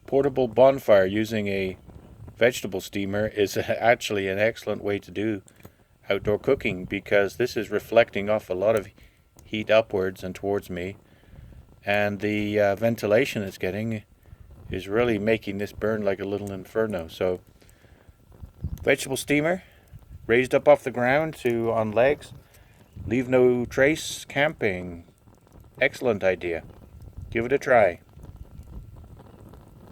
portable bonfire using a vegetable steamer is actually an excellent way to do outdoor cooking, because this is reflecting off a lot of heat upwards and towards me, and the ventilation it's getting is really making this burn like a little inferno. So vegetable steamer, raised up off the ground to on legs, leave no trace camping. Excellent idea. Give it a try.